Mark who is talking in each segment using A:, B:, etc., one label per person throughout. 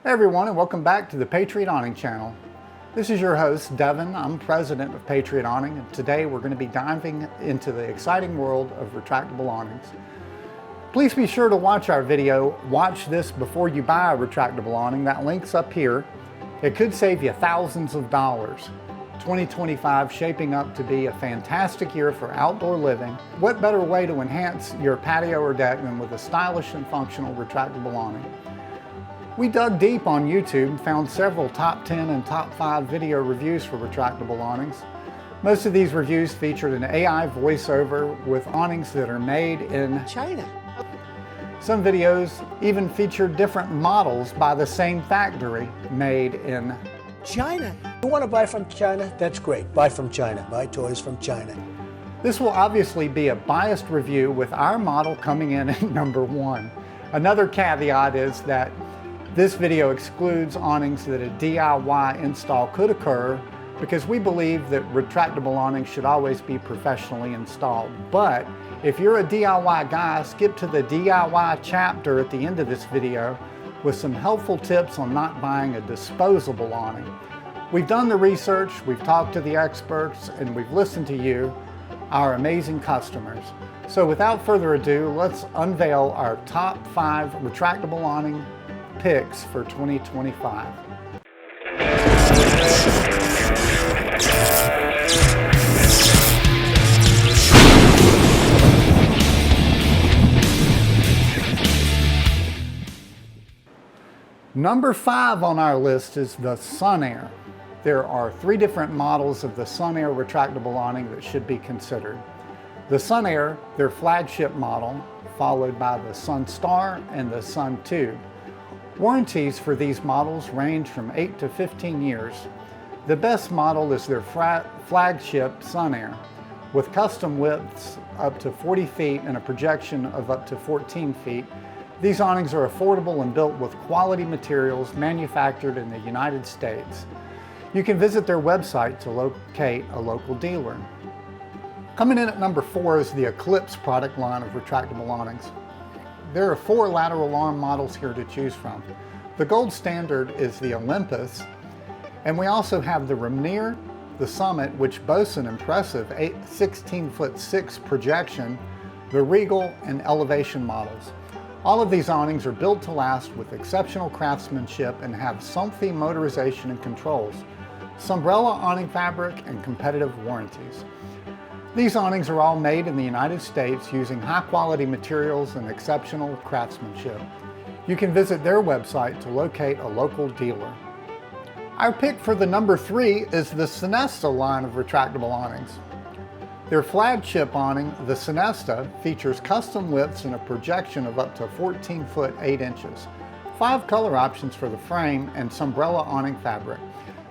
A: Hey everyone, and welcome back to the Patriot Awning channel. This is your host, Devin. I'm president of Patriot Awning, and today we're going to be diving into the exciting world of retractable awnings. Please be sure to watch our video. Watch this before you buy a retractable awning. That link's up here. It could save you thousands of dollars. 2025 shaping up to be a fantastic year for outdoor living. What better way to enhance your patio or deck than with a stylish and functional retractable awning? We dug deep on YouTube and found several top 10 and top 5 video reviews for retractable awnings. Most of these reviews featured an AI voiceover with awnings that are made in
B: China.
A: Some videos even featured different models by the same factory made in
B: China. You want to buy from China? That's great. Buy from China. Buy toys from China.
A: This will obviously be a biased review with our model coming in at number 1. Another caveat is that this video excludes awnings that a DIY install could occur because we believe that retractable awnings should always be professionally installed. But if you're a DIY guy, skip to the DIY chapter at the end of this video with some helpful tips on not buying a disposable awning. We've done the research, we've talked to the experts, and we've listened to you, our amazing customers. So without further ado, let's unveil our top 5 retractable awning picks for 2025. Number 5 on our list is the Sunair. There are 3 different models of the Sunair retractable awning that should be considered. The Sunair, their flagship model, followed by the Sunstar and the Sun Tube. Warranties for these models range from 8 to 15 years. The best model is their flagship Sunair, with custom widths up to 40 feet and a projection of up to 14 feet. These awnings are affordable and built with quality materials manufactured in the United States. You can visit their website to locate a local dealer. Coming in at number 4 is the Eclipse product line of retractable awnings. There are 4 lateral arm models here to choose from. The gold standard is the Olympus, and we also have the Rainier, the Summit, which boasts an impressive 16'6" projection, the Regal, and Elevation models. All of these awnings are built to last with exceptional craftsmanship and have comfy motorization and controls, Sunbrella awning fabric, and competitive warranties. These awnings are all made in the United States using high-quality materials and exceptional craftsmanship. You can visit their website to locate a local dealer. Our pick for the number 3 is the Sunesta line of retractable awnings. Their flagship awning, the Sunesta, features custom widths and a projection of up to 14 foot 8 inches, 5 color options for the frame, and Sunbrella awning fabric.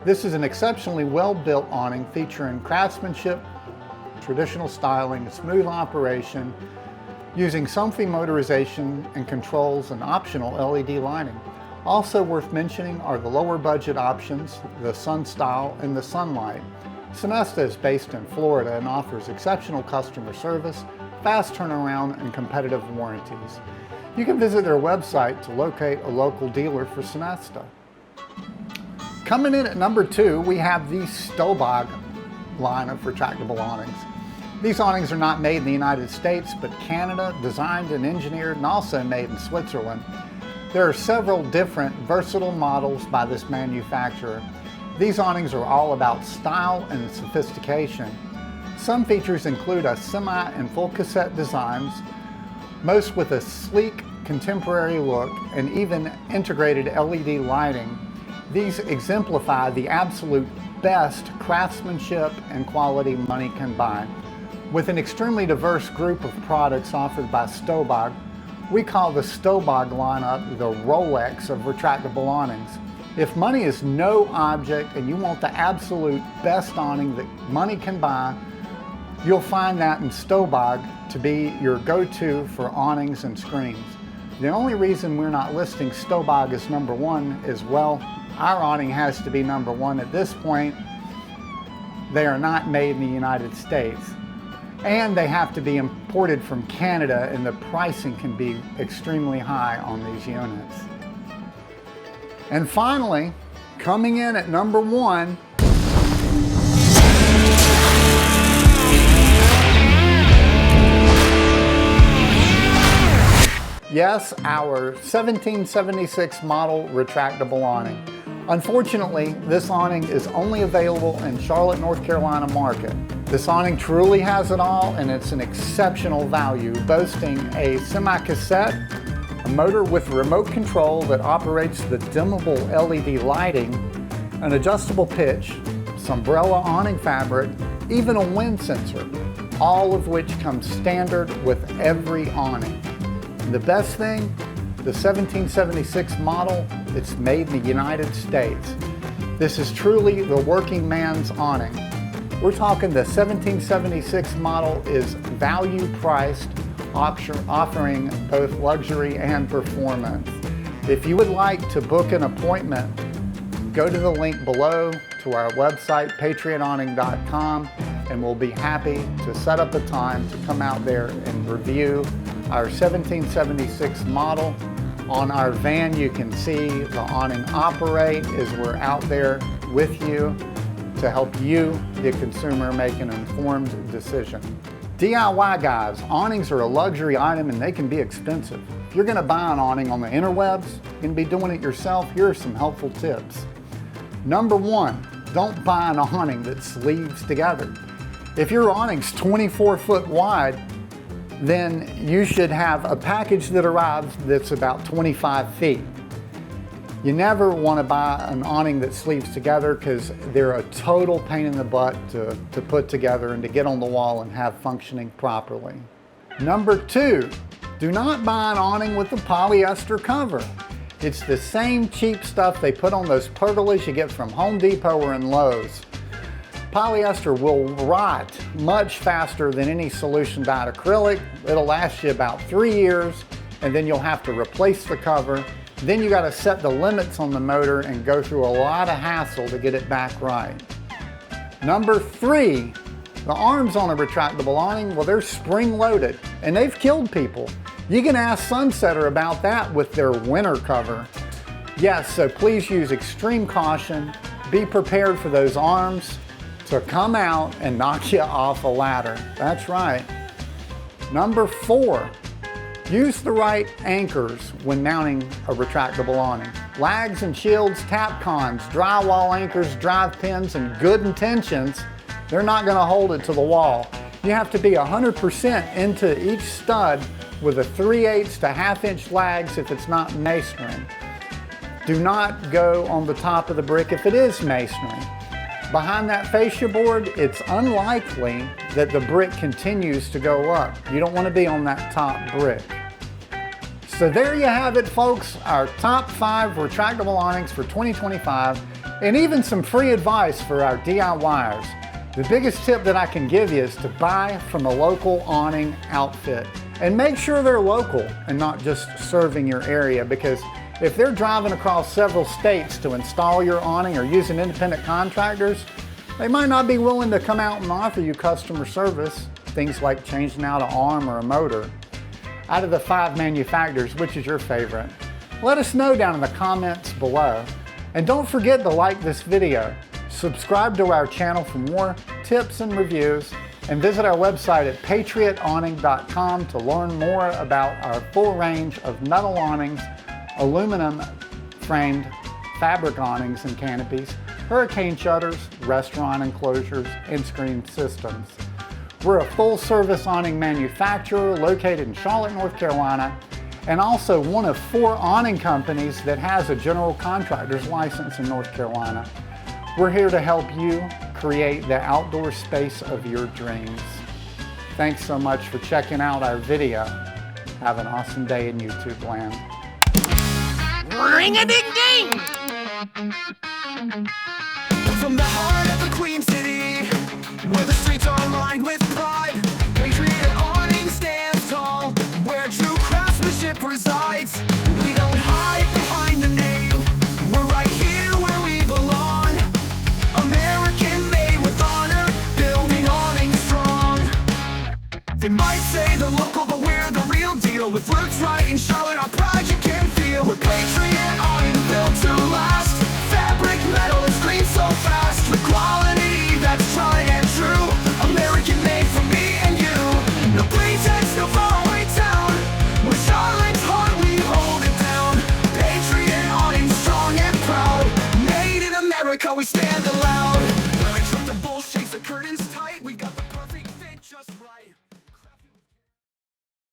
A: This is an exceptionally well-built awning featuring craftsmanship, traditional styling, smooth operation, using comfy motorization and controls, and optional LED lighting. Also worth mentioning are the lower budget options, the Sun Style and the Sunlight. Sunesta is based in Florida and offers exceptional customer service, fast turnaround, and competitive warranties. You can visit their website to locate a local dealer for Sunesta. Coming in at number 2, we have the Stobag line of retractable awnings. These awnings are not made in the United States, but Canada, designed and engineered, and also made in Switzerland. There are several different versatile models by this manufacturer. These awnings are all about style and sophistication. Some features include a semi and full cassette designs, most with a sleek, contemporary look, and even integrated LED lighting. These exemplify the absolute best craftsmanship and quality money can buy. With an extremely diverse group of products offered by Stobag, we call the Stobag lineup the Rolex of retractable awnings. If money is no object and you want the absolute best awning that money can buy, you'll find that in Stobag to be your go-to for awnings and screens. The only reason we're not listing Stobag as number 1 is, well, our awning has to be number 1 at this point. They are not made in the United States. And they have to be imported from Canada, and the pricing can be extremely high on these units. And finally, coming in at number 1, yes, our 1776 model retractable awning. Unfortunately, this awning is only available in Charlotte, North Carolina market. This awning truly has it all, and it's an exceptional value, boasting a semi-cassette, a motor with remote control that operates the dimmable LED lighting, an adjustable pitch, Sunbrella awning fabric, even a wind sensor, all of which come standard with every awning. And the best thing, the 1776 model, it's made in the United States. This is truly the working man's awning. We're talking the 1776 model is value priced, offering both luxury and performance. If you would like to book an appointment, go to the link below to our website, patriotawning.com, and we'll be happy to set up a time to come out there and review our 1776 model. On our van, you can see the awning operate as we're out there with you to help you, the consumer, make an informed decision. DIY guys, awnings are a luxury item and they can be expensive. If you're gonna buy an awning on the interwebs, you're gonna be doing it yourself, here are some helpful tips. Number 1, don't buy an awning that sleeves together. If your awning's 24 foot wide, then you should have a package that arrives that's about 25 feet. You never want to buy an awning that sleeves together because they're a total pain in the butt to put together and to get on the wall and have functioning properly. Number 2, do not buy an awning with a polyester cover. It's the same cheap stuff they put on those pergolas you get from Home Depot or in Lowe's. Polyester will rot much faster than any solution dyed acrylic. It'll last you about 3 years, and then you'll have to replace the cover. Then you got to set the limits on the motor and go through a lot of hassle to get it back right. Number 3, the arms on a retractable awning, well, they're spring loaded and they've killed people. You can ask Sunsetter about that with their winter cover. Yes, so please use extreme caution. Be prepared for those arms to come out and knock you off a ladder. That's right. Number 4, use the right anchors when mounting a retractable awning. Lags and shields, Tapcons, drywall anchors, drive pins, and good intentions, they're not gonna hold it to the wall. You have to be 100% into each stud with a 3/8 to 1/2 inch lags if it's not masonry. Do not go on the top of the brick if it is masonry. Behind that fascia board, it's unlikely that the brick continues to go up. You don't want to be on that top brick. So there you have it, folks, our top 5 retractable awnings for 2025, and even some free advice for our DIYers. The biggest tip that I can give you is to buy from a local awning outfit. And make sure they're local and not just serving your area, because if they're driving across several states to install your awning or using independent contractors, they might not be willing to come out and offer you customer service, things like changing out an arm or a motor. Out of the 5 manufacturers, which is your favorite? Let us know down in the comments below. And don't forget to like this video, subscribe to our channel for more tips and reviews, and visit our website at patriotawning.com to learn more about our full range of metal awnings, aluminum framed fabric awnings and canopies, hurricane shutters, restaurant enclosures, and screen systems. We're a full service awning manufacturer located in Charlotte, North Carolina, and also one of 4 awning companies that has a general contractor's license in North Carolina. We're here to help you create the outdoor space of your dreams. Thanks so much for checking out our video. Have an awesome day in YouTube land.
C: Ring-a-ding-ding!